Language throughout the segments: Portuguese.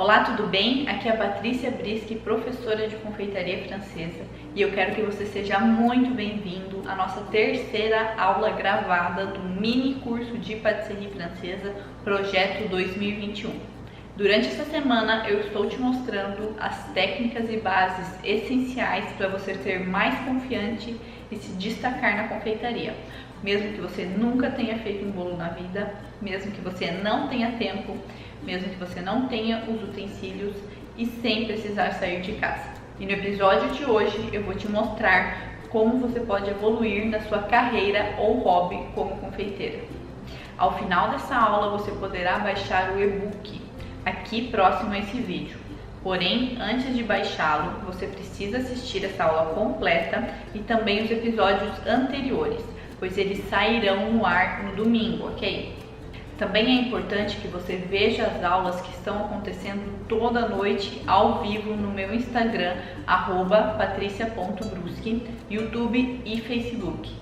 Olá, tudo bem? Aqui é a Patrícia Brischi, professora de confeitaria francesa, e eu quero que você seja muito bem-vindo à nossa terceira aula gravada do mini curso de patisserie francesa Projeto 2021. Durante essa semana eu estou te mostrando as técnicas e bases essenciais para você ser mais confiante e se destacar na confeitaria. Mesmo que você nunca tenha feito um bolo na vida, mesmo que você não tenha tempo, mesmo que você não tenha os utensílios e sem precisar sair de casa. E no episódio de hoje eu vou te mostrar como você pode evoluir na sua carreira ou hobby como confeiteira. Ao final dessa aula você poderá baixar o e-book aqui próximo a esse vídeo. Porém, antes de baixá-lo, você precisa assistir essa aula completa e também os episódios anteriores, pois eles sairão no ar no domingo, ok? Também é importante que você veja as aulas que estão acontecendo toda noite ao vivo no meu Instagram, @patricia.bruschi, YouTube e Facebook.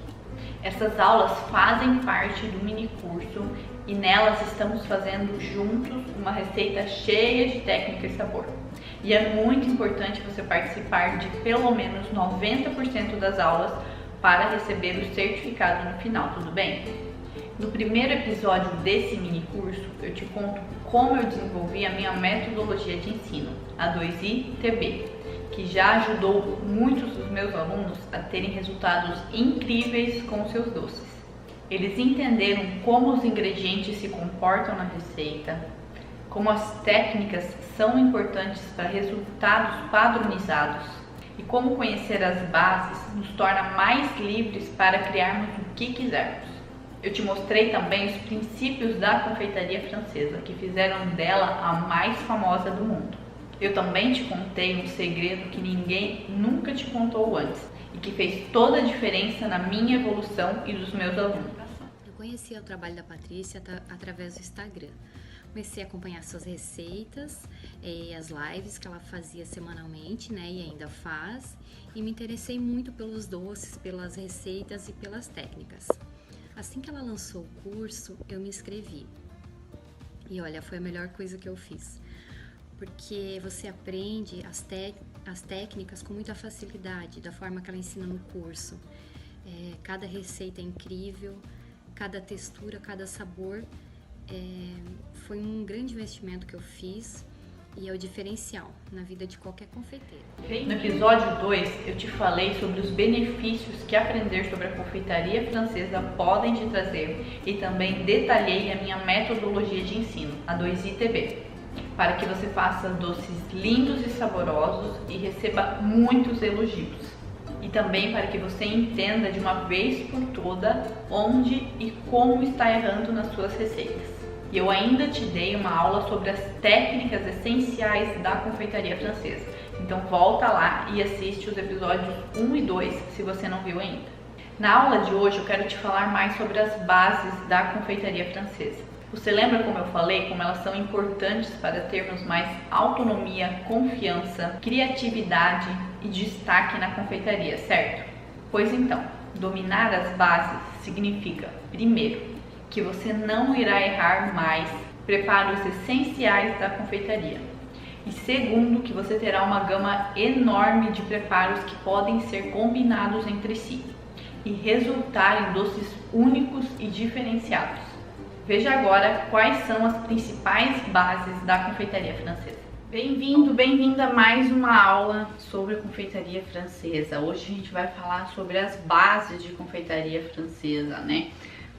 Essas aulas fazem parte do mini curso e nelas estamos fazendo juntos uma receita cheia de técnica e sabor. E é muito importante você participar de pelo menos 90% das aulas para receber o certificado no final, tudo bem? No primeiro episódio desse mini curso, eu te conto como eu desenvolvi a minha metodologia de ensino, a 2ITB, que já ajudou muitos dos meus alunos a terem resultados incríveis com seus doces. Eles entenderam como os ingredientes se comportam na receita, como as técnicas são importantes para resultados padronizados e como conhecer as bases nos torna mais livres para criarmos o que quisermos. Eu te mostrei também os princípios da confeitaria francesa, que fizeram dela a mais famosa do mundo. Eu também te contei um segredo que ninguém nunca te contou antes e que fez toda a diferença na minha evolução e dos meus alunos. Eu conheci o trabalho da Patrícia através do Instagram. Comecei a acompanhar suas receitas e as lives que ela fazia semanalmente, né, e ainda faz, e me interessei muito pelos doces, pelas receitas e pelas técnicas. Assim que ela lançou o curso, eu me inscrevi. E olha, foi a melhor coisa que eu fiz. Porque você aprende as técnicas com muita facilidade, da forma que ela ensina no curso. Cada receita é incrível, cada textura, cada sabor. Foi um grande investimento que eu fiz. E é o diferencial na vida de qualquer confeiteiro. No episódio 2, eu te falei sobre os benefícios que aprender sobre a confeitaria francesa podem te trazer e também detalhei a minha metodologia de ensino, a 2ITB, para que você faça doces lindos e saborosos e receba muitos elogios. E também para que você entenda de uma vez por toda onde e como está errando nas suas receitas. E eu ainda te dei uma aula sobre as técnicas essenciais da confeitaria francesa. Então volta lá e assiste os episódios 1 e 2 se você não viu ainda. Na aula de hoje eu quero te falar mais sobre as bases da confeitaria francesa. Você lembra como eu falei, como elas são importantes para termos mais autonomia, confiança, criatividade e destaque na confeitaria, certo? Pois então, dominar as bases significa, primeiro, que você não irá errar mais preparos essenciais da confeitaria. E segundo, que você terá uma gama enorme de preparos que podem ser combinados entre si e resultar em doces únicos e diferenciados. Veja agora quais são as principais bases da confeitaria francesa. Bem-vindo, bem-vinda a mais uma aula sobre a confeitaria francesa. Hoje a gente vai falar sobre as bases de confeitaria francesa, né?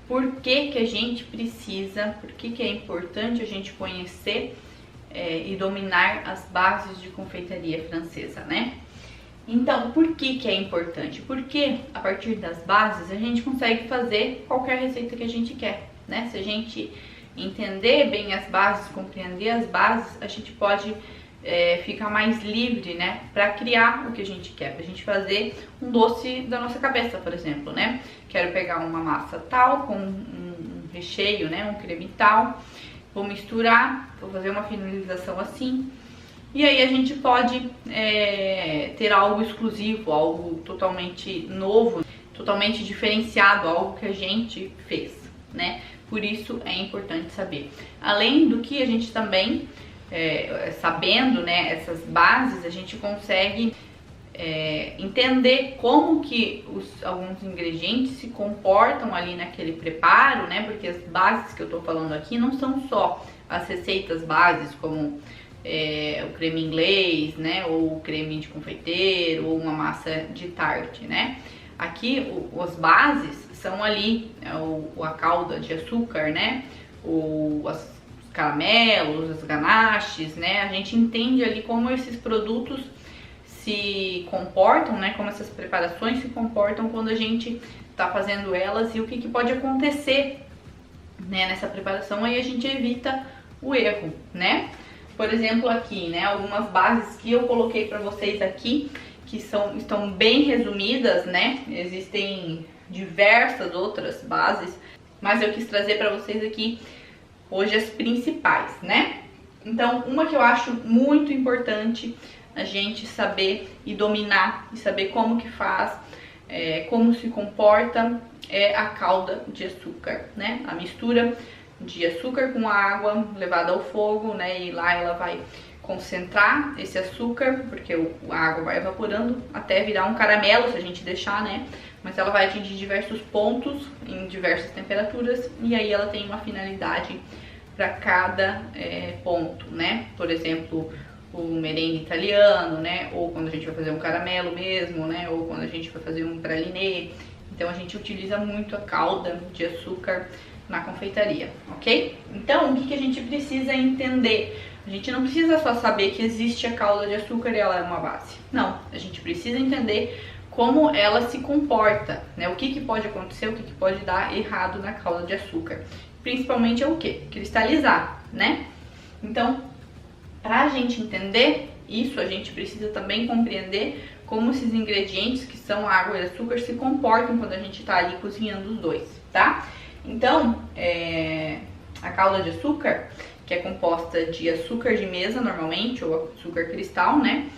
Por que a gente precisa, por que é importante a gente conhecer e dominar as bases de confeitaria francesa, né? Então, por que é importante? Porque a partir das bases a gente consegue fazer qualquer receita que a gente quer, né? Se a gente entender bem as bases, compreender as bases, a gente pode ficar mais livre, né, para criar o que a gente quer, pra gente fazer um doce da nossa cabeça, por exemplo, né? Quero pegar uma massa tal, com um recheio, né, um creme tal, vou misturar, vou fazer uma finalização assim, e aí a gente pode ter algo exclusivo, algo totalmente novo, totalmente diferenciado, algo que a gente fez, né? Por isso é importante saber. Além do que a gente também sabendo, né, essas bases, a gente consegue entender como que alguns ingredientes se comportam ali naquele preparo, né? Porque as bases que eu tô falando aqui não são só as receitas bases, como o creme inglês, né? Ou o creme de confeiteiro, ou uma massa de tarte, né? Aqui as bases são ali a calda de açúcar, né? Os caramelos, as ganaches, né? A gente entende ali como esses produtos se comportam, né? Como essas preparações se comportam quando a gente tá fazendo elas e o que pode acontecer, né, nessa preparação. Aí a gente evita o erro, né? Por exemplo, aqui, né, algumas bases que eu coloquei para vocês aqui, que estão bem resumidas, né? Existem diversas outras bases, mas eu quis trazer para vocês aqui hoje as principais, né? Então, uma que eu acho muito importante a gente saber e dominar e saber como que faz, como se comporta, é a calda de açúcar, né? A mistura de açúcar com água levada ao fogo, né? E lá ela vai concentrar esse açúcar, porque a água vai evaporando até virar um caramelo, se a gente deixar, né? Mas ela vai atingir diversos pontos em diversas temperaturas e aí ela tem uma finalidade para cada ponto, né? Por exemplo, o merengue italiano, né? Ou quando a gente vai fazer um caramelo mesmo, né? Ou quando a gente vai fazer um pralinê. Então a gente utiliza muito a calda de açúcar na confeitaria, ok? Então o que a gente precisa entender? A gente não precisa só saber que existe a calda de açúcar e ela é uma base. Não, a gente precisa entender como ela se comporta, né? O que pode acontecer, o que pode dar errado na calda de açúcar. Principalmente é o que? Cristalizar, né? Então, para a gente entender isso, a gente precisa também compreender como esses ingredientes, que são água e açúcar, se comportam quando a gente está ali cozinhando os dois, tá? Então, a calda de açúcar, que é composta de açúcar de mesa normalmente, ou açúcar cristal, né?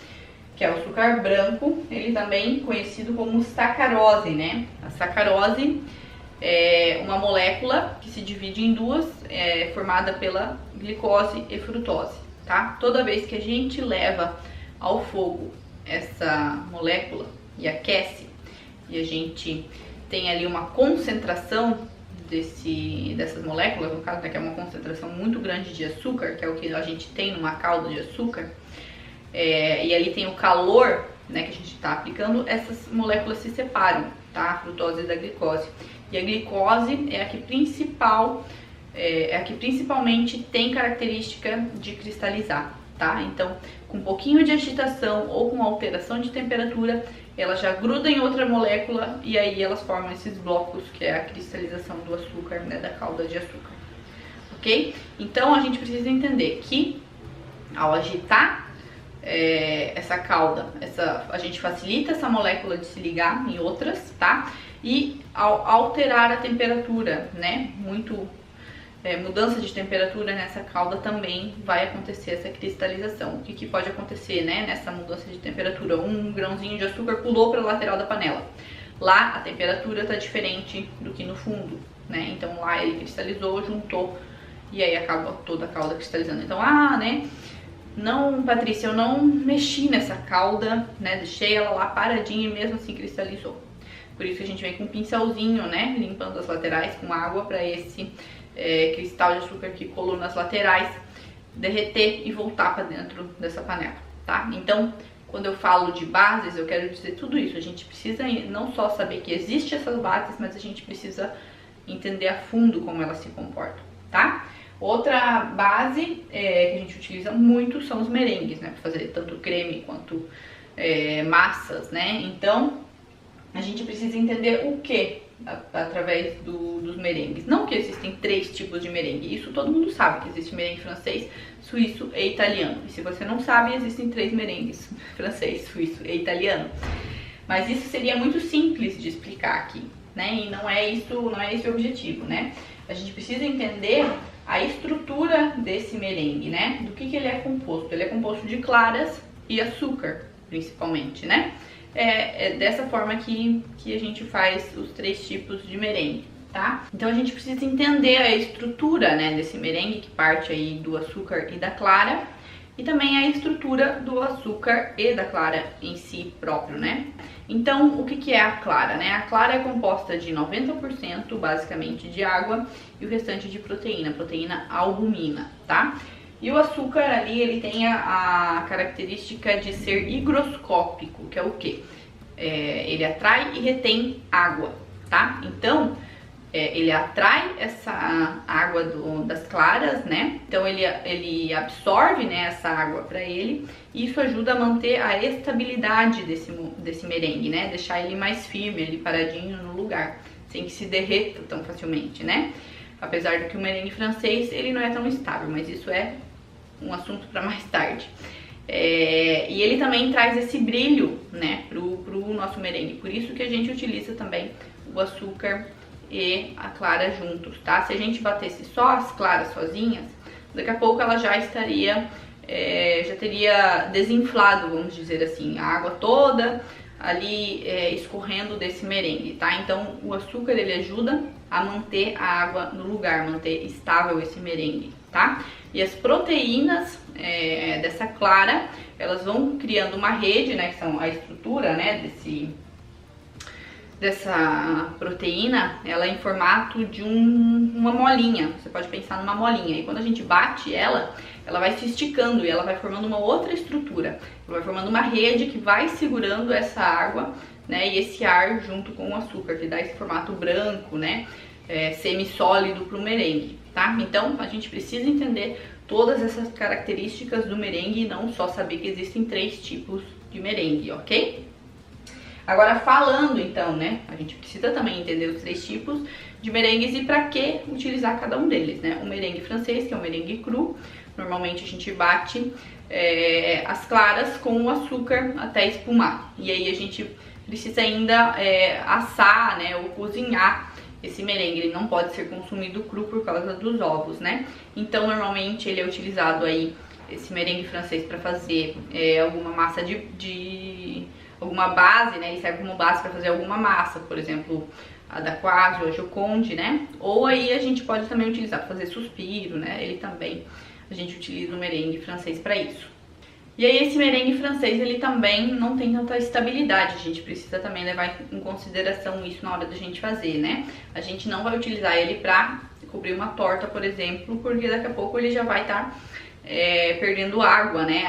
Que é o açúcar branco, ele também conhecido como sacarose, né? A sacarose é uma molécula que se divide em duas, formada pela glicose e frutose, tá? Toda vez que a gente leva ao fogo essa molécula e aquece, e a gente tem ali uma concentração dessas moléculas, no caso, né, que é uma concentração muito grande de açúcar, que é o que a gente tem numa calda de açúcar, e ali tem o calor, né, que a gente está aplicando, essas moléculas se separam, tá? A frutose da glicose. E a glicose é a que principalmente tem característica de cristalizar, tá? Então, com um pouquinho de agitação ou com alteração de temperatura, ela já gruda em outra molécula e aí elas formam esses blocos, que é a cristalização do açúcar, né, da calda de açúcar, ok? Então, a gente precisa entender que ao agitar essa calda, a gente facilita essa molécula de se ligar em outras, tá? E ao alterar a temperatura, né, mudança de temperatura nessa calda também vai acontecer essa cristalização. O que pode acontecer, né, nessa mudança de temperatura? Um grãozinho de açúcar pulou para a lateral da panela. Lá a temperatura está diferente do que no fundo, né? Então lá ele cristalizou, juntou e aí acaba toda a calda cristalizando. Então, né? Não, Patrícia, eu não mexi nessa calda, né? Deixei ela lá paradinha e mesmo assim cristalizou. Por isso que a gente vem com um pincelzinho, né? Limpando as laterais com água para esse cristal de açúcar que colou nas laterais derreter e voltar para dentro dessa panela, tá? Então, quando eu falo de bases, eu quero dizer tudo isso. A gente precisa não só saber que existem essas bases, mas a gente precisa entender a fundo como elas se comportam, tá? Outra base que a gente utiliza muito são os merengues, né? Para fazer tanto creme quanto massas, né? Então, a gente precisa entender o que através dos merengues. Não que existem 3 tipos de merengue, isso todo mundo sabe, que existe merengue francês, suíço e italiano. E se você não sabe, existem 3 merengues, francês, suíço e italiano. Mas isso seria muito simples de explicar aqui, né? E não é esse o objetivo, né? A gente precisa entender a estrutura desse merengue, né? Do que ele é composto. Ele é composto de claras e açúcar, principalmente, né? É dessa forma que a gente faz os 3 tipos de merengue, tá? Então a gente precisa entender a estrutura, né, desse merengue, que parte aí do açúcar e da clara, e também a estrutura do açúcar e da clara em si próprio, né? Então, o que é a clara, né? A clara é composta de 90% basicamente de água e o restante de proteína albumina, tá? E o açúcar ali, ele tem a característica de ser higroscópico, que é o quê? Ele atrai e retém água, tá? Então, ele atrai essa água das claras, né? Então ele absorve, né, essa água para ele, e isso ajuda a manter a estabilidade desse merengue, né? Deixar ele mais firme, ele paradinho no lugar, sem que se derreta tão facilmente, né? Apesar de que o merengue francês, ele não é tão estável, mas isso é um assunto para mais tarde. E ele também traz esse brilho, né, pro nosso merengue, por isso que a gente utiliza também o açúcar e a clara juntos, tá? Se a gente batesse só as claras sozinhas, daqui a pouco ela já estaria, já teria desinflado, vamos dizer assim, a água toda ali escorrendo desse merengue, tá? Então o açúcar, ele ajuda a manter a água no lugar, manter estável esse merengue, tá? E as proteínas dessa clara, elas vão criando uma rede, né, que são a estrutura, né, dessa proteína, ela é em formato de uma molinha. Você pode pensar numa molinha, e quando a gente bate ela vai se esticando e ela vai formando uma outra estrutura, ela vai formando uma rede que vai segurando essa água, né, e esse ar junto com o açúcar, que dá esse formato branco, né, semi-sólido para o merengue, tá? Então a gente precisa entender todas essas características do merengue e não só saber que existem 3 tipos de merengue, ok? Agora, falando então, né, a gente precisa também entender os 3 tipos de merengues e para que utilizar cada um deles, né? O merengue francês, que é o merengue cru, normalmente a gente bate as claras com o açúcar até espumar. E aí a gente precisa ainda assar, né, ou cozinhar esse merengue. Ele não pode ser consumido cru por causa dos ovos, né? Então, normalmente ele é utilizado aí, esse merengue francês, para fazer alguma massa alguma base, né? Ele serve como base para fazer alguma massa, por exemplo, a dacquoise ou a joconde, né? Ou aí a gente pode também utilizar para fazer suspiro, né? Ele também, a gente utiliza o merengue francês para isso. E aí esse merengue francês, ele também não tem tanta estabilidade, a gente precisa também levar em consideração isso na hora da gente fazer, né? A gente não vai utilizar ele para cobrir uma torta, por exemplo, porque daqui a pouco ele já vai estar perdendo água, né?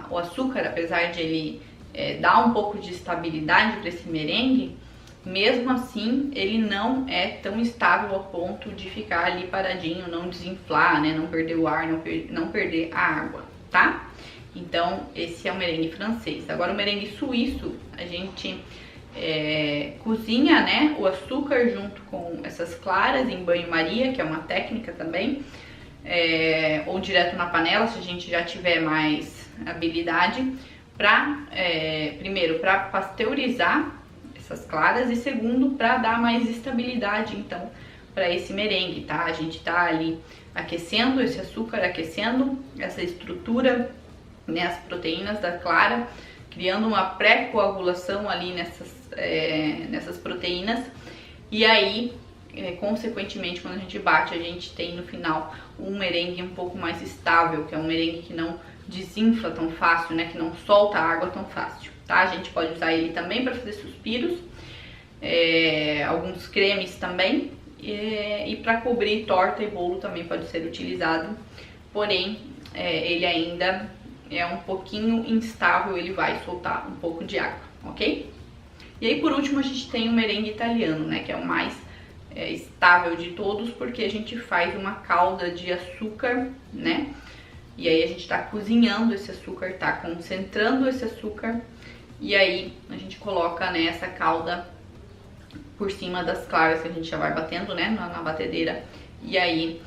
O açúcar, apesar de ele dar um pouco de estabilidade para esse merengue, mesmo assim ele não é tão estável ao ponto de ficar ali paradinho, não desinflar, né? Não perder o ar, não perder a água, tá? Então esse é o merengue francês. Agora o merengue suíço, a gente cozinha, né, o açúcar junto com essas claras em banho-maria, que é uma técnica também, ou direto na panela, se a gente já tiver mais habilidade, primeiro para pasteurizar essas claras e segundo para dar mais estabilidade então para esse merengue, tá? A gente tá ali aquecendo esse açúcar, aquecendo essa estrutura, né, as proteínas da clara, criando uma pré-coagulação ali nessas proteínas, e aí consequentemente, quando a gente bate, a gente tem no final um merengue um pouco mais estável, que é um merengue que não desinfla tão fácil, né, que não solta água tão fácil, tá? A gente pode usar ele também para fazer suspiros, alguns cremes também, e para cobrir torta e bolo também pode ser utilizado, porém ele ainda é um pouquinho instável, ele vai soltar um pouco de água, ok? E aí por último a gente tem o merengue italiano, né, que é o mais estável de todos, porque a gente faz uma calda de açúcar, né? E aí a gente tá cozinhando esse açúcar, tá concentrando esse açúcar, e aí a gente coloca, né, essa calda por cima das claras que a gente já vai batendo, né, na batedeira. E aí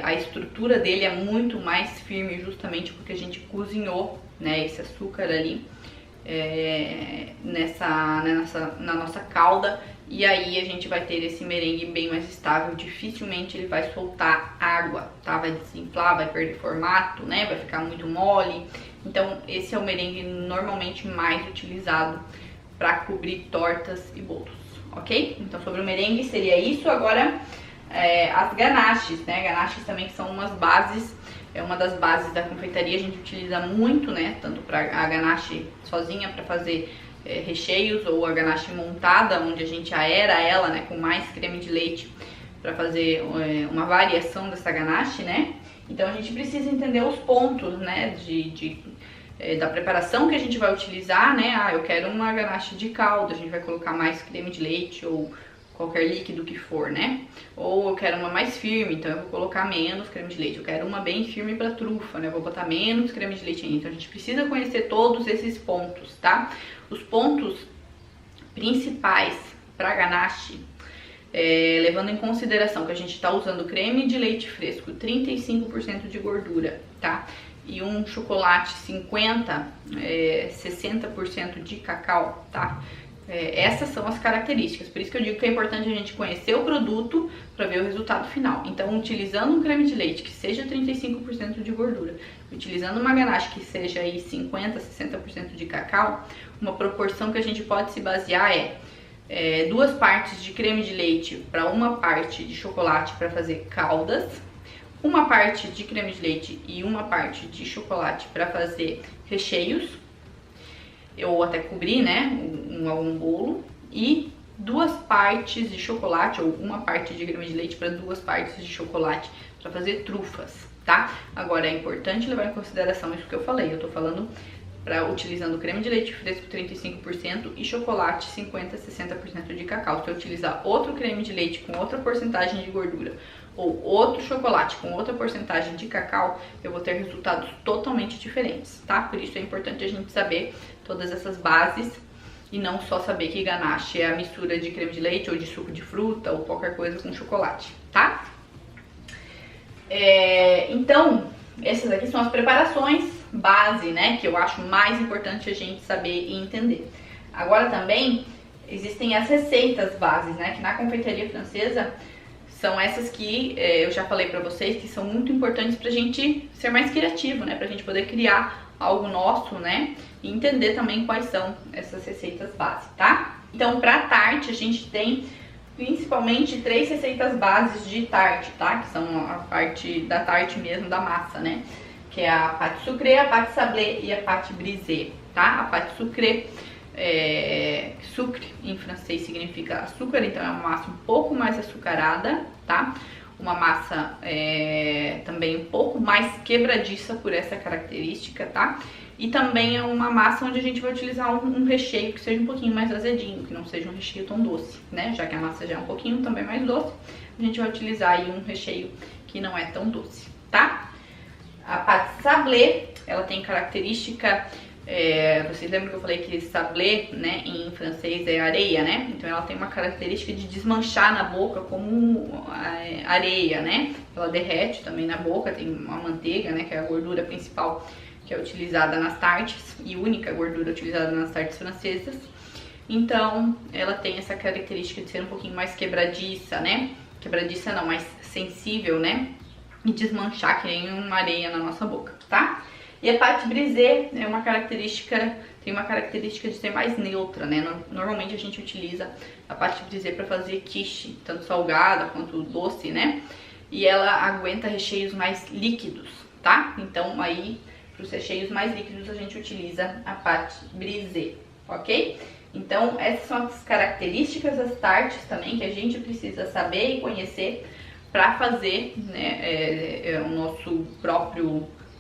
a estrutura dele é muito mais firme, justamente porque a gente cozinhou, né, esse açúcar ali na nossa calda. E aí a gente vai ter esse merengue bem mais estável, dificilmente ele vai soltar água, tá? Vai desinflar, vai perder formato, né? Vai ficar muito mole. Então esse é o merengue normalmente mais utilizado para cobrir tortas e bolos, ok? Então sobre o merengue seria isso. Agora as ganaches, né? Ganaches também são umas bases é uma das bases da confeitaria, a gente utiliza muito, né? Tanto para a ganache sozinha para fazer recheios, ou a ganache montada, onde a gente aera ela, né, com mais creme de leite para fazer uma variação dessa ganache, né? Então a gente precisa entender os pontos, né, da preparação que a gente vai utilizar, né? Ah, eu quero uma ganache de calda, a gente vai colocar mais creme de leite ou qualquer líquido que for, né? Ou eu quero uma mais firme, então eu vou colocar menos creme de leite. Eu quero uma bem firme para trufa, né? Eu vou botar menos creme de leite ainda. Então a gente precisa conhecer todos esses pontos, tá? Os pontos principais para ganache, levando em consideração que a gente está usando creme de leite fresco, 35% de gordura, tá? E um chocolate 60% de cacau, tá? Essas são as características, por isso que eu digo que é importante a gente conhecer o produto para ver o resultado final. Então, utilizando um creme de leite que seja 35% de gordura, utilizando uma ganache que seja aí 50%, 60% de cacau, uma proporção que a gente pode se basear é 2 partes de creme de leite para 1 parte de chocolate para fazer caldas, 1 parte de creme de leite e 1 parte de chocolate para fazer recheios, ou até cobrir, né, um bolo, e 2 partes de chocolate, ou 1 parte de creme de leite para 2 partes de chocolate para fazer trufas, tá? Agora é importante levar em consideração isso que eu falei, eu tô falando utilizando creme de leite fresco 35% e chocolate 50%, 60% de cacau. Se eu utilizar outro creme de leite com outra porcentagem de gordura ou outro chocolate com outra porcentagem de cacau, eu vou ter resultados totalmente diferentes, tá? Por isso é importante a gente saber todas essas bases e não só saber que ganache é a mistura de creme de leite ou de suco de fruta ou qualquer coisa com chocolate, tá? Então, essas aqui são as preparações base, né, que eu acho mais importante a gente saber e entender. Agora também existem as receitas bases, né, que na confeitaria francesa são essas que eu já falei pra vocês que são muito importantes pra gente ser mais criativo, né, pra gente poder criar algo nosso, né, e entender também quais são essas receitas base, tá? Então, pra tarte a gente tem principalmente 3 receitas bases de tarte, tá? Que são a parte da tarte mesmo, da massa, né? Que é a pâte sucrée, a pâte sablée e a pâte brisée, tá? A pâte sucrée, sucre em francês significa açúcar, então é uma massa um pouco mais açucarada, tá? Uma massa também um pouco mais quebradiça por essa característica, tá? E também é uma massa onde a gente vai utilizar um recheio que seja um pouquinho mais azedinho, que não seja um recheio tão doce, né? Já que a massa já é um pouquinho também mais doce, a gente vai utilizar aí um recheio que não é tão doce, tá? A pâte sablée, ela tem característica, vocês lembram que eu falei que sablé, né, em francês é areia, né? Então ela tem uma característica de desmanchar na boca como areia, né? Ela derrete também na boca, tem uma manteiga, né, que é a gordura principal que é utilizada nas tartes e única gordura utilizada nas tartes francesas. Então ela tem essa característica de ser um pouquinho mais quebradiça, né? Quebradiça não, mais sensível, né? E desmanchar que nem uma areia na nossa boca, tá? E a pâte brisée é uma característica, tem uma característica de ser mais neutra, né? Normalmente a gente utiliza a pâte brisée para fazer quiche, tanto salgada quanto doce, né? E ela aguenta recheios mais líquidos, tá? Então aí, para os recheios mais líquidos, a gente utiliza a pâte brisée, ok? Então essas são as características das tartes também que a gente precisa saber e conhecer para fazer, né,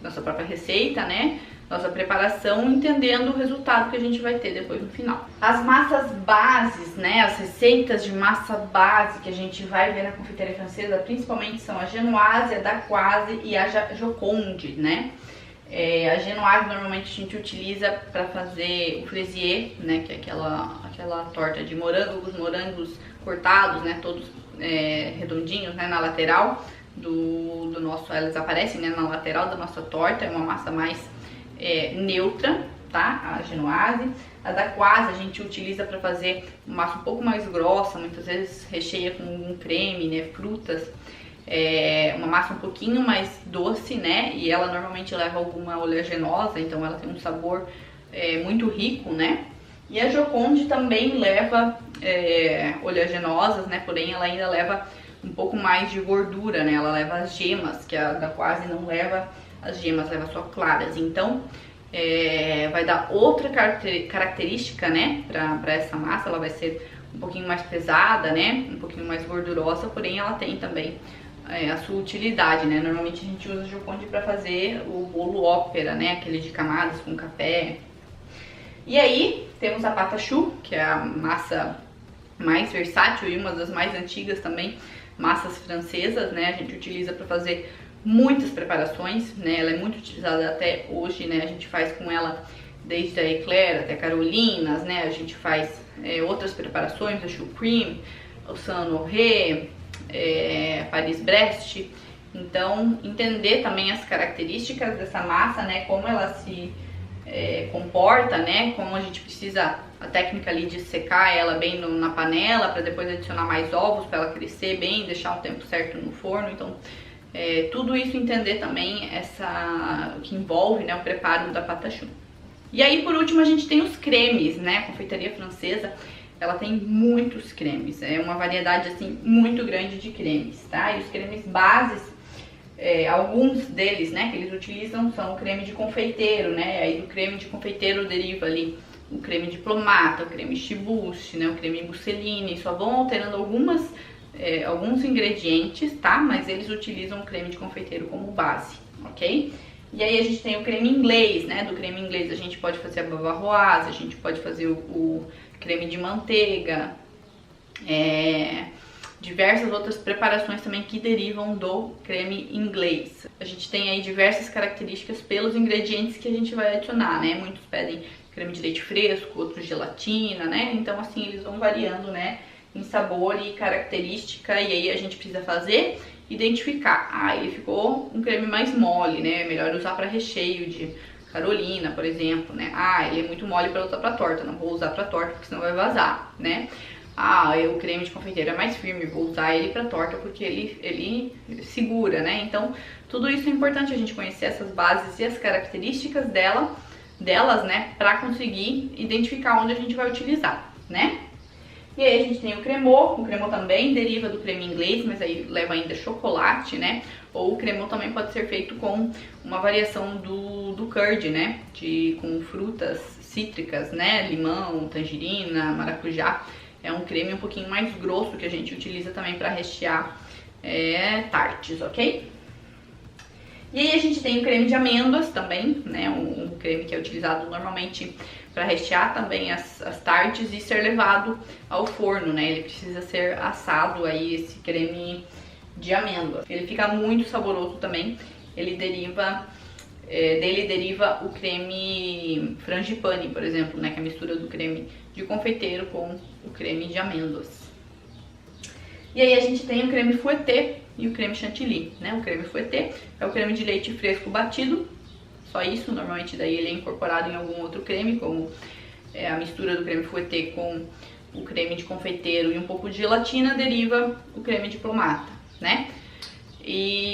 nossa própria receita, né, nossa preparação, entendendo o resultado que a gente vai ter depois no final. As massas bases, né, as receitas de massa base que a gente vai ver na confeitaria francesa, principalmente são a genoise, a dacquoise e a joconde, né. A genoise normalmente a gente utiliza para fazer o fraisier, né, que é aquela torta de morangos cortados, né, todos redondinhos, né, na lateral do nosso, elas aparecem, né, na lateral da nossa torta. É uma massa mais neutra, tá? A genoise. A dacquoise a gente utiliza para fazer uma massa um pouco mais grossa, muitas vezes recheia com um creme, né, frutas. Uma massa um pouquinho mais doce, né, e ela normalmente leva alguma oleaginosa, então ela tem um sabor muito rico, né. E a joconde também leva oleaginosas, né, porém ela ainda leva um pouco mais de gordura, né? Ela leva as gemas, que a da quase não leva as gemas, leva só claras. Então, vai dar outra característica, né, pra essa massa. Ela vai ser um pouquinho mais pesada, né, um pouquinho mais gordurosa, porém ela tem também a sua utilidade, né. Normalmente a gente usa Gio Conde pra fazer o bolo ópera, né, aquele de camadas com café. E aí temos a pata choux, que é a massa mais versátil e uma das mais antigas também, massas francesas, né, a gente utiliza para fazer muitas preparações, né, ela é muito utilizada até hoje, né, a gente faz com ela desde a eclair até carolinas, né, a gente faz outras preparações, a choux cream, o Saint-Honoré, Paris-Brest. Então, entender também as características dessa massa, né, como ela se comporta, né, como a gente precisa, a técnica ali de secar ela bem na panela para depois adicionar mais ovos para ela crescer bem, deixar o tempo certo no forno. Então, tudo isso entender também o que envolve, né, o preparo da pata choux. E aí, por último, a gente tem os cremes, né, a confeitaria francesa, ela tem muitos cremes, é uma variedade, assim, muito grande de cremes, tá? E os cremes bases, alguns deles, né, que eles utilizam são o creme de confeiteiro, né, aí do creme de confeiteiro deriva ali o creme diplomata, o creme chibuste, né, o creme musseline, só vão alterando alguns ingredientes, tá, mas eles utilizam o creme de confeiteiro como base, ok? E aí a gente tem o creme inglês, né, do creme inglês a gente pode fazer a bavaroise, a gente pode fazer o creme de manteiga, diversas outras preparações também que derivam do creme inglês. A gente tem aí diversas características pelos ingredientes que a gente vai adicionar, né? Muitos pedem creme de leite fresco, outros gelatina, né? Então assim eles vão variando, né, em sabor e característica, e aí a gente precisa identificar. Ele ficou um creme mais mole, né? É melhor usar para recheio de carolina, por exemplo, né? Ele é muito mole para usar para torta, não vou usar para torta porque senão vai vazar, né? O creme de confeiteiro é mais firme, vou usar ele para torta porque ele segura, né? Então, tudo isso é importante a gente conhecer essas bases e as características delas, né? Para conseguir identificar onde a gente vai utilizar, né? E aí a gente tem o cremô também deriva do creme inglês, mas aí leva ainda chocolate, né? Ou o cremô também pode ser feito com uma variação do curd, né? Com frutas cítricas, né? Limão, tangerina, maracujá. É um creme um pouquinho mais grosso que a gente utiliza também para rechear tartes, ok? E aí a gente tem o creme de amêndoas também, né? Um creme que é utilizado normalmente para rechear também as tartes e ser levado ao forno, né? Ele precisa ser assado aí, esse creme de amêndoa. Ele fica muito saboroso também. Dele deriva o creme frangipane, por exemplo, né? Que é a mistura do creme de confeiteiro com o creme de amêndoas. E aí a gente tem o creme foueté e o creme chantilly, né? O creme foueté é o creme de leite fresco batido, só isso. Normalmente daí ele é incorporado em algum outro creme, como a mistura do creme foueté com o creme de confeiteiro e um pouco de gelatina deriva o creme diplomata, né?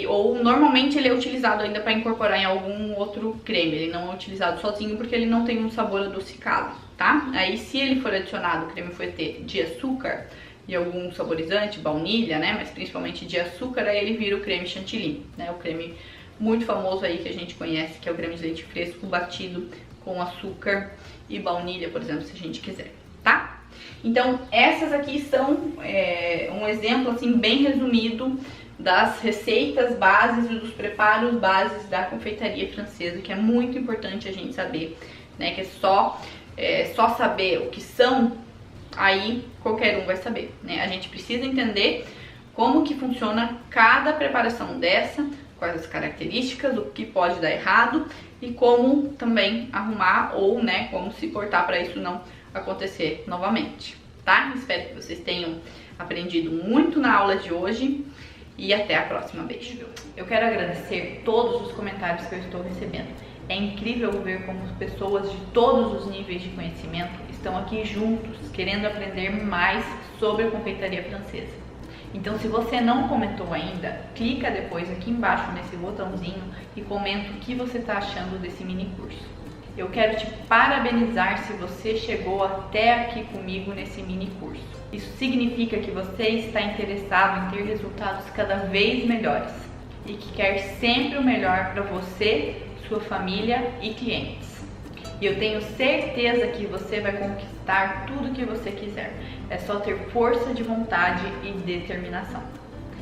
Ou normalmente ele é utilizado ainda para incorporar em algum outro creme, ele não é utilizado sozinho porque ele não tem um sabor adocicado, tá? Aí se ele for adicionado o creme foueté de açúcar e algum saborizante, baunilha, né, mas principalmente de açúcar, aí ele vira o creme chantilly, né, o creme muito famoso aí que a gente conhece, que é o creme de leite fresco batido com açúcar e baunilha, por exemplo, se a gente quiser, tá? Então, essas aqui são um exemplo, assim, bem resumido das receitas bases e dos preparos bases da confeitaria francesa, que é muito importante a gente saber, né, que é só saber o que são, aí qualquer um vai saber, né? A gente precisa entender como que funciona cada preparação dessa, quais as características, o que pode dar errado e como também arrumar ou, né, como se portar para isso não acontecer novamente, tá? Espero que vocês tenham aprendido muito na aula de hoje e até a próxima. Beijo! Eu quero agradecer todos os comentários que eu estou recebendo. É incrível ver como pessoas de todos os níveis de conhecimento estão aqui juntos, querendo aprender mais sobre a confeitaria francesa. Então, se você não comentou ainda, clica depois aqui embaixo nesse botãozinho e comenta o que você está achando desse mini curso. Eu quero te parabenizar se você chegou até aqui comigo nesse mini curso. Isso significa que você está interessado em ter resultados cada vez melhores e que quer sempre o melhor para você, sua família e clientes. E eu tenho certeza que você vai conquistar tudo que você quiser. É só ter força de vontade e determinação.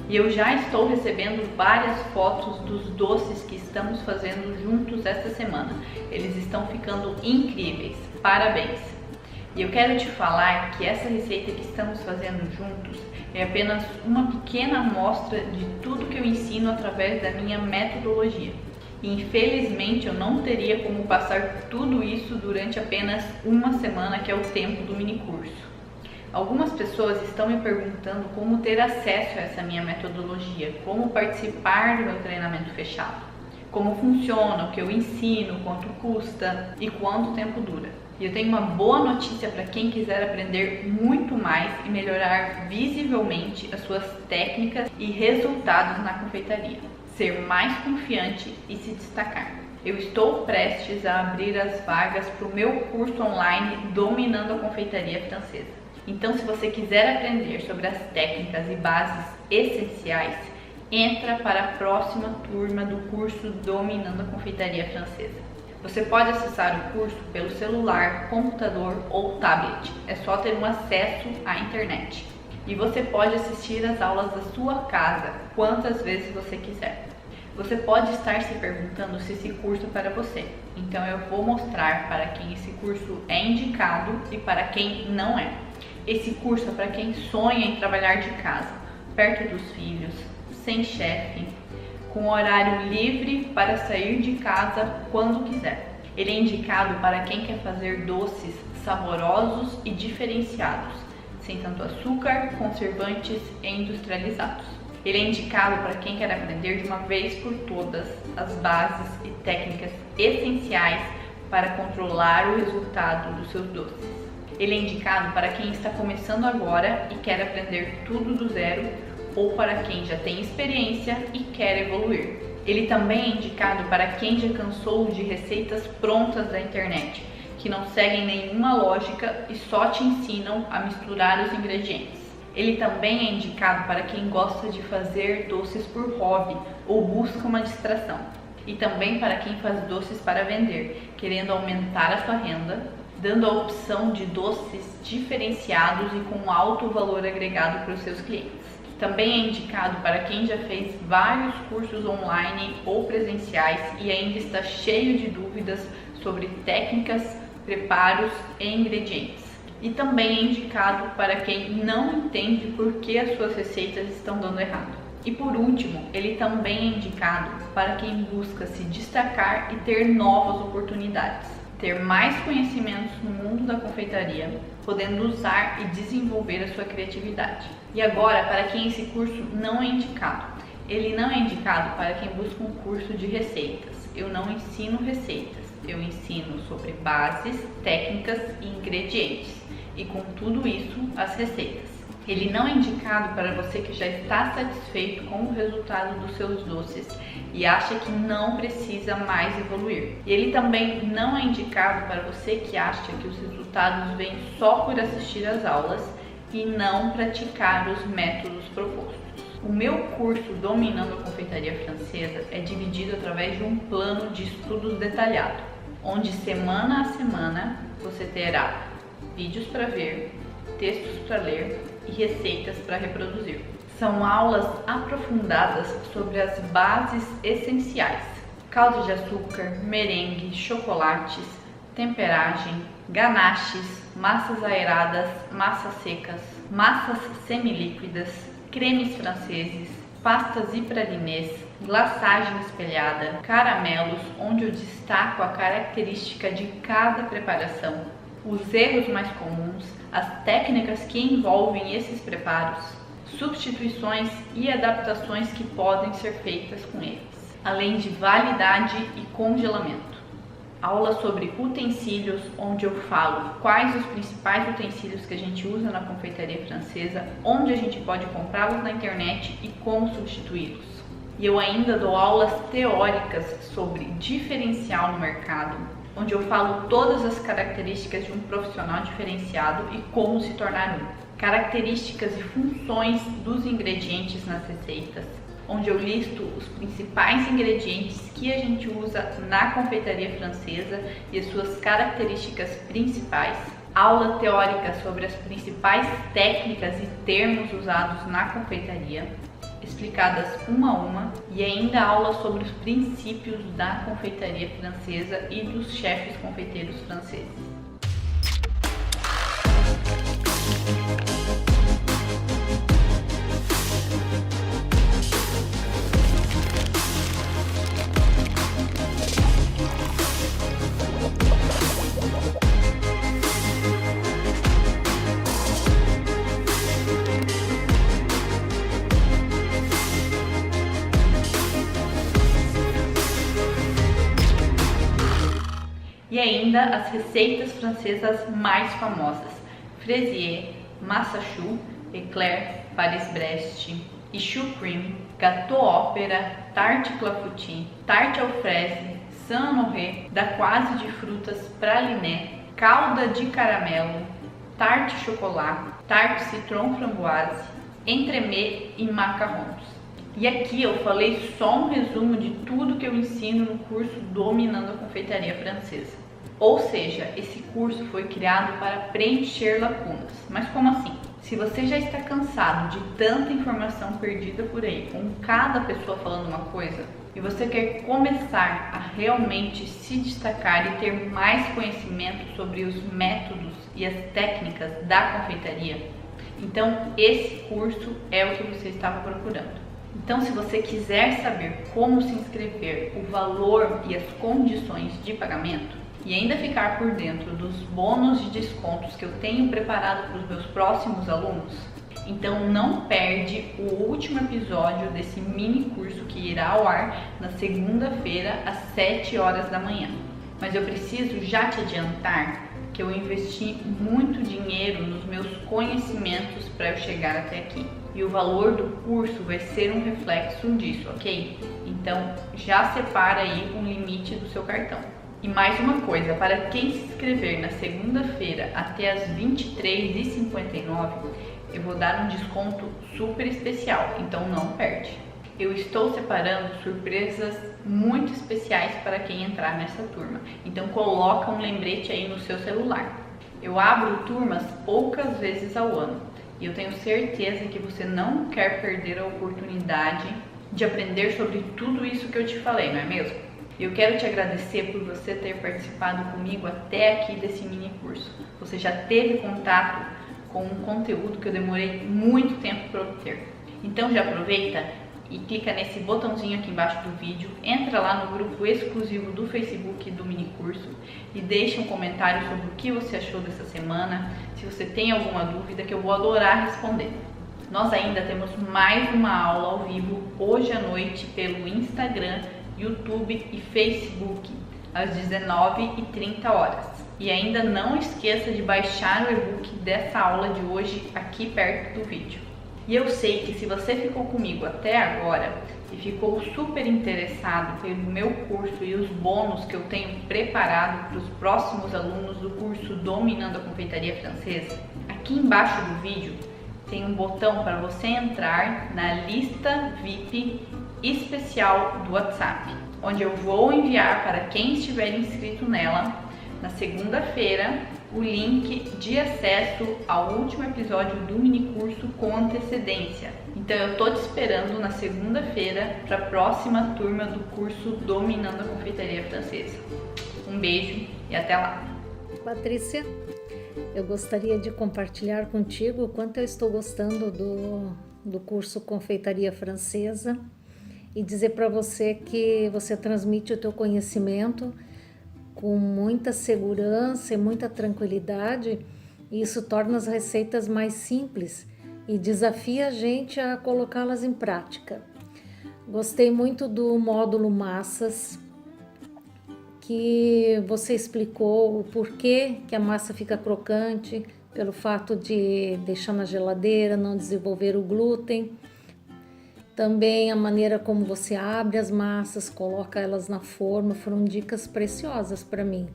E eu já estou recebendo várias fotos dos doces que estamos fazendo juntos esta semana. Eles estão ficando incríveis. Parabéns! E eu quero te falar que essa receita que estamos fazendo juntos é apenas uma pequena amostra de tudo que eu ensino através da minha metodologia. E infelizmente eu não teria como passar tudo isso durante apenas uma semana, que é o tempo do mini curso. Algumas pessoas estão me perguntando como ter acesso a essa minha metodologia, como participar do meu treinamento fechado, como funciona, o que eu ensino, quanto custa e quanto tempo dura. E eu tenho uma boa notícia para quem quiser aprender muito mais e melhorar visivelmente as suas técnicas e resultados na confeitaria, ser mais confiante e se destacar. Eu estou prestes a abrir as vagas para o meu curso online Dominando a Confeitaria Francesa. Então, se você quiser aprender sobre as técnicas e bases essenciais, entra para a próxima turma do curso Dominando a Confeitaria Francesa. Você pode acessar o curso pelo celular, computador ou tablet. É só ter um acesso à internet. E você pode assistir às aulas da sua casa quantas vezes você quiser. Você pode estar se perguntando se esse curso é para você. Então eu vou mostrar para quem esse curso é indicado e para quem não é. Esse curso é para quem sonha em trabalhar de casa, perto dos filhos, sem chefe, com horário livre para sair de casa quando quiser. Ele é indicado para quem quer fazer doces saborosos e diferenciados, sem tanto açúcar, conservantes e industrializados. Ele é indicado para quem quer aprender de uma vez por todas as bases e técnicas essenciais para controlar o resultado dos seus doces. Ele é indicado para quem está começando agora e quer aprender tudo do zero, ou para quem já tem experiência e quer evoluir. Ele também é indicado para quem já cansou de receitas prontas da internet, que não seguem nenhuma lógica e só te ensinam a misturar os ingredientes. Ele também é indicado para quem gosta de fazer doces por hobby ou busca uma distração. E também para quem faz doces para vender, querendo aumentar a sua renda, dando a opção de doces diferenciados e com alto valor agregado para os seus clientes. Também é indicado para quem já fez vários cursos online ou presenciais e ainda está cheio de dúvidas sobre técnicas, preparos e ingredientes. E também é indicado para quem não entende por que as suas receitas estão dando errado. E por último, ele também é indicado para quem busca se destacar e ter novas oportunidades, ter mais conhecimentos no mundo da confeitaria, podendo usar e desenvolver a sua criatividade. E agora, para quem esse curso não é indicado. Ele não é indicado para quem busca um curso de receitas. Eu não ensino receitas, eu ensino sobre bases, técnicas e ingredientes. E com tudo isso, as receitas. Ele não é indicado para você que já está satisfeito com o resultado dos seus doces e acha que não precisa mais evoluir. E ele também não é indicado para você que acha que os resultados vêm só por assistir às aulas e não praticar os métodos propostos. O meu curso Dominando a Confeitaria Francesa é dividido através de um plano de estudos detalhado, onde semana a semana você terá vídeos para ver, textos para ler e receitas para reproduzir. São aulas aprofundadas sobre as bases essenciais: calda de açúcar, merengue, chocolates, temperagem, ganaches, massas aeradas, massas secas, massas semilíquidas, cremes franceses, pastas e pralinés, glaçagem espelhada, caramelos, onde eu destaco a característica de cada preparação, os erros mais comuns, as técnicas que envolvem esses preparos, substituições e adaptações que podem ser feitas com eles, além de validade e congelamento. Aula sobre utensílios, onde eu falo quais os principais utensílios que a gente usa na confeitaria francesa, onde a gente pode comprá-los na internet e como substituí-los. E eu ainda dou aulas teóricas sobre diferencial no mercado, onde eu falo todas as características de um profissional diferenciado e como se tornar um. Características e funções dos ingredientes nas receitas, onde eu listo os principais ingredientes que a gente usa na confeitaria francesa e as suas características principais. Aula teórica sobre as principais técnicas e termos usados na confeitaria, explicadas uma a uma, e ainda aula sobre os princípios da confeitaria francesa e dos chefes confeiteiros franceses. E ainda as receitas francesas mais famosas: Fraisier, Massa Choux, Eclair, Paris-Brest, Choux Cream, Gâteau Opéra, Tarte Clafoutis, Tarte aux fraises, Saint-Honoré, da quase de frutas praliné, calda de caramelo, tarte chocolat, tarte citron framboise, entremets e macarons. E aqui eu falei só um resumo de tudo que eu ensino no curso Dominando a Confeitaria Francesa. Ou seja, esse curso foi criado para preencher lacunas. Mas como assim? Se você já está cansado de tanta informação perdida por aí, com cada pessoa falando uma coisa, e você quer começar a realmente se destacar e ter mais conhecimento sobre os métodos e as técnicas da confeitaria, então esse curso é o que você estava procurando. Então, se você quiser saber como se inscrever, o valor e as condições de pagamento, e ainda ficar por dentro dos bônus de descontos que eu tenho preparado para os meus próximos alunos, então não perde o último episódio desse mini curso que irá ao ar na segunda-feira às 7 horas da manhã. Mas eu preciso já te adiantar que eu investi muito dinheiro nos meus conhecimentos para eu chegar até aqui. E o valor do curso vai ser um reflexo disso, ok? Então já separa aí um limite do seu cartão. E mais uma coisa, para quem se inscrever na segunda-feira até as 23h59, eu vou dar um desconto super especial, então não perde. Eu estou separando surpresas muito especiais para quem entrar nessa turma, então coloca um lembrete aí no seu celular. Eu abro turmas poucas vezes ao ano e eu tenho certeza que você não quer perder a oportunidade de aprender sobre tudo isso que eu te falei, não é mesmo? Eu quero te agradecer por você ter participado comigo até aqui desse mini curso. Você já teve contato com um conteúdo que eu demorei muito tempo para obter. Então já aproveita e clica nesse botãozinho aqui embaixo do vídeo, entra lá no grupo exclusivo do Facebook do mini curso e deixa um comentário sobre o que você achou dessa semana, se você tem alguma dúvida, que eu vou adorar responder. Nós ainda temos mais uma aula ao vivo hoje à noite pelo Instagram, YouTube e Facebook às 19h30. E ainda não esqueça de baixar o e-book dessa aula de hoje aqui perto do vídeo. E eu sei que se você ficou comigo até agora e ficou super interessado pelo meu curso e os bônus que eu tenho preparado para os próximos alunos do curso Dominando a Confeitaria Francesa, aqui embaixo do vídeo tem um botão para você entrar na lista VIP especial do WhatsApp, onde eu vou enviar para quem estiver inscrito nela, na segunda-feira, o link de acesso ao último episódio do mini curso com antecedência. Então eu tô te esperando na segunda-feira para a próxima turma do curso Dominando a Confeitaria Francesa. Um beijo e até lá! Patrícia, eu gostaria de compartilhar contigo o quanto eu estou gostando do curso Confeitaria Francesa e dizer para você que você transmite o teu conhecimento com muita segurança e muita tranquilidade, e isso torna as receitas mais simples e desafia a gente a colocá-las em prática. Gostei muito do módulo massas, que você explicou o porquê que a massa fica crocante, pelo fato de deixar na geladeira, não desenvolver o glúten. Também a maneira como você abre as massas, coloca elas na forma, foram dicas preciosas para mim.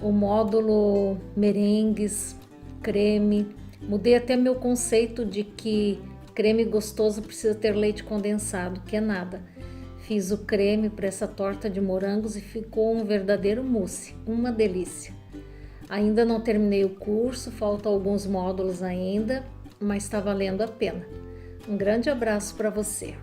o módulo merengues, creme. Mudei até meu conceito de que creme gostoso precisa ter leite condensado, que é nada. Fiz o creme para essa torta de morangos e ficou um verdadeiro mousse, uma delícia. Ainda não terminei o curso, faltam alguns módulos ainda, mas está valendo a pena. Um grande abraço para você.